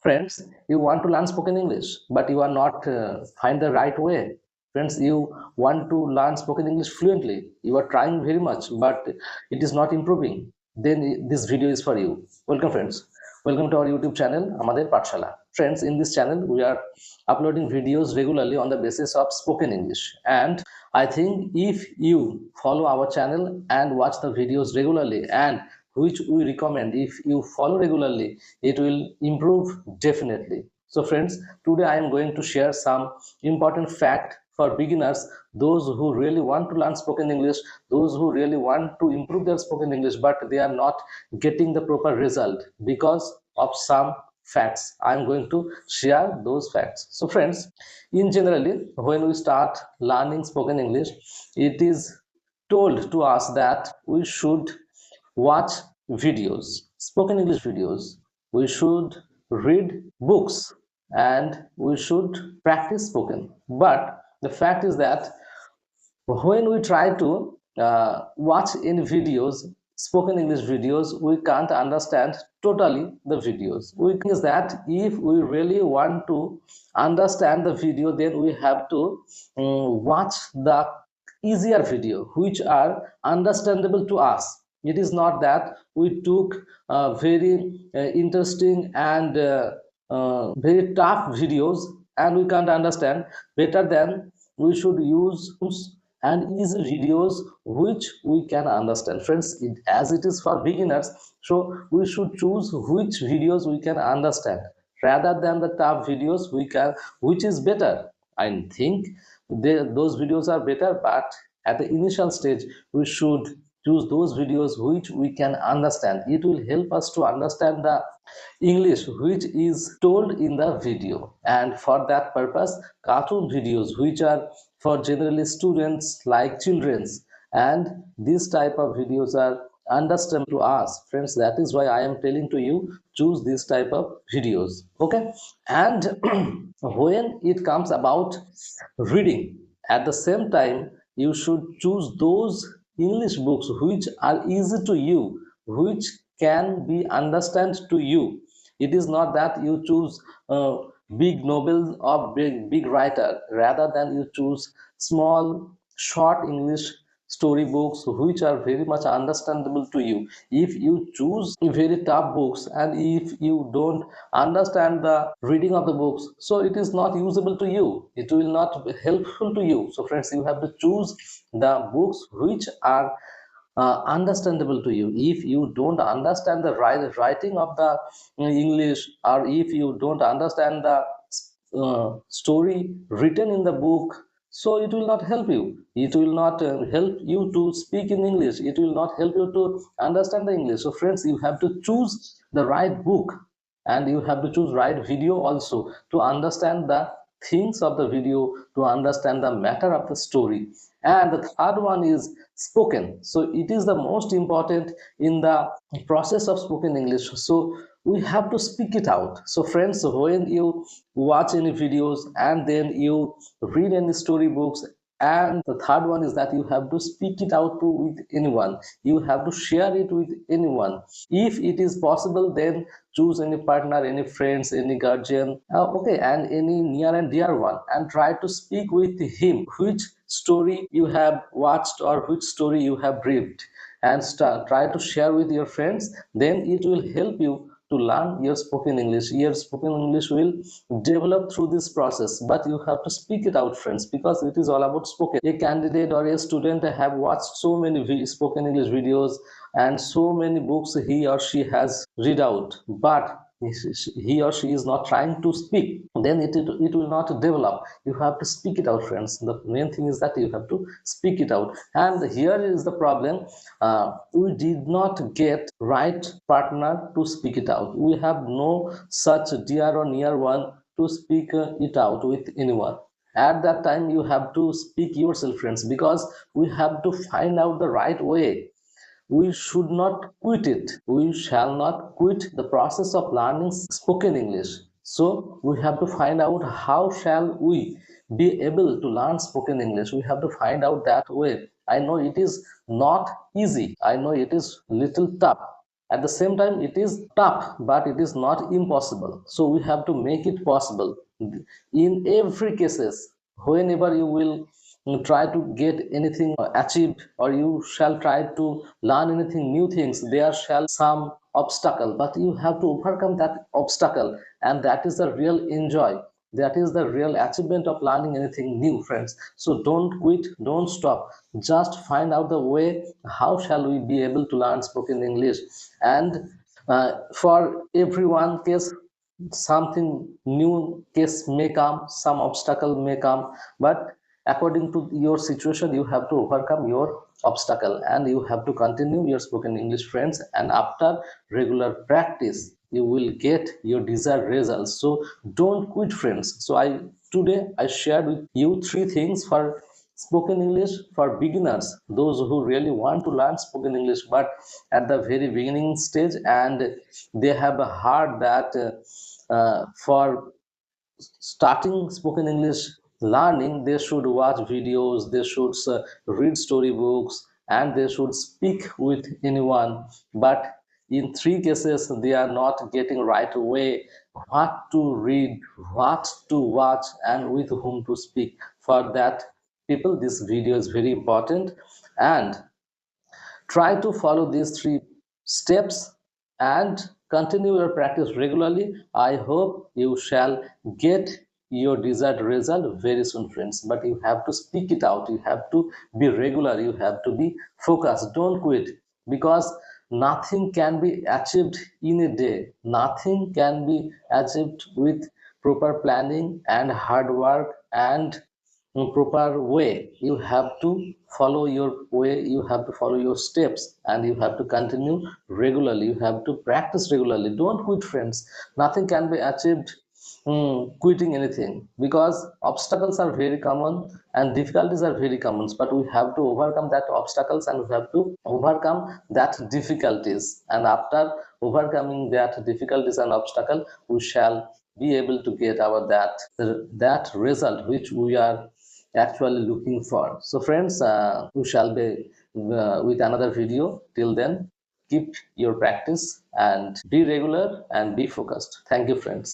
Friends, you want to learn spoken English, but you are not find the right way. Friends, you want to learn spoken English fluently. You are trying very much, but it is not improving. Then this video is for you. Welcome, friends. Welcome to our YouTube channel, Amader Pathshala. Friends, in this channel, we are uploading videos regularly on the basis of spoken English. And I think if you follow our channel and watch the videos regularly, and which we recommend, if you follow regularly, it will improve definitely. So friends, today I am going to share some important fact for beginners, those who really want to learn spoken English, those who really want to improve their spoken English, but they are not getting the proper result because of some facts. I am going to share those facts. So friends, in generally, when we start learning spoken English, it is told to us that we should watch videos, spoken English videos, we should read books, and we should practice spoken. But the fact is that when we try to watch any videos, spoken English videos, we can't understand totally the videos. We is that if we really want to understand the video, then we have to watch the easier video which are understandable to us. It is not that we took very interesting and very tough videos and we can't understand. Better than we should use and easy videos which we can understand. Friends, as it is for beginners, so we should choose which videos we can understand rather than the tough videos we can, which is better. I think those videos are better, but at the initial stage we should choose those videos which we can understand. It will help us to understand the English which is told in the video, and for that purpose cartoon videos which are for generally students like children's, and this type of videos are understandable to us. Friends, that is why I am telling to you, choose this type of videos. Okay. And when it comes about reading, at the same time you should choose those English books which are easy to you, which can be understand to you. It is not that you choose big novels or big writer, rather than you choose small short English storybooks which are very much understandable to you. If you choose very tough books and if you don't understand the reading of the books, so it is not usable to you, it will not be helpful to you. So friends, you have to choose the books which are understandable to you. If you don't understand the writing of the English, or if you don't understand the story written in the book, so it will not help you. It will not help you to speak in English. It will not help you to understand the English. So friends, you have to choose the right book, and you have to choose right video also to understand the things of the video, to understand the matter of the story. And the third one is spoken. So it is the most important in the process of spoken English. So we have to speak it out. So friends, when you watch any videos and then you read any storybooks, and the third one is that you have to speak it out to with anyone, you have to share it with anyone. If it is possible, then choose any partner, any friends, any guardian, okay, and any near and dear one, and try to speak with him which story you have watched or which story you have read, and try to share with your friends. Then it will help you to learn your spoken English. Your spoken English will develop through this process, but you have to speak it out, friends, because it is all about spoken. A candidate or a student have watched so many spoken English videos and so many books he or she has read out, but he or she is not trying to speak, then it will not develop. You have to speak it out, friends. The main thing is that you have to speak it out. And here is the problem, we did not get right partner to speak it out. We have no such dear or near one to speak it out with anyone. At that time you have to speak yourself, friends, because we have to find out the right way. We should not quit it. We shall not quit the process of learning spoken English. So we have to find out how shall we be able to learn spoken English. We have to find out that way. I know it is not easy. I know it is little tough. At the same time, it is tough, but it is not impossible. So we have to make it possible. In every cases, whenever you will try to get anything achieved, or you shall try to learn anything new things, there shall some obstacle, but you have to overcome that obstacle, and that is the real enjoy. That is the real achievement of learning anything new, friends. So don't quit, don't stop, just find out the way how shall we be able to learn spoken English. And for everyone case, something new case may come, some obstacle may come, but according to your situation you have to overcome your obstacle, and you have to continue your spoken English, friends. And after regular practice you will get your desired results. So don't quit, friends. So today I shared with you three things for spoken English for beginners, those who really want to learn spoken English but at the very beginning stage, and they have heard that for starting spoken English learning, they should watch videos, they should read storybooks, and they should speak with anyone. But in three cases, they are not getting right away what to read, what to watch, and with whom to speak. For that, people, this video is very important, and try to follow these three steps and continue your practice regularly. I hope you shall get your desired result very soon, friends. But you have to speak it out. You have to be regular. You have to be focused. Don't quit, because nothing can be achieved in a day. Nothing can be achieved with proper planning and hard work and proper way. You have to follow your way, you have to follow your steps, and you have to continue regularly, you have to practice regularly. Don't quit, friends. Nothing can be achieved quitting anything, because obstacles are very common and difficulties are very common, but we have to overcome that obstacles and we have to overcome that difficulties, and after overcoming that difficulties and obstacle, we shall be able to get our that result which we are actually looking for. So friends, we shall be with another video. Till then, keep your practice and be regular and be focused. Thank you, friends.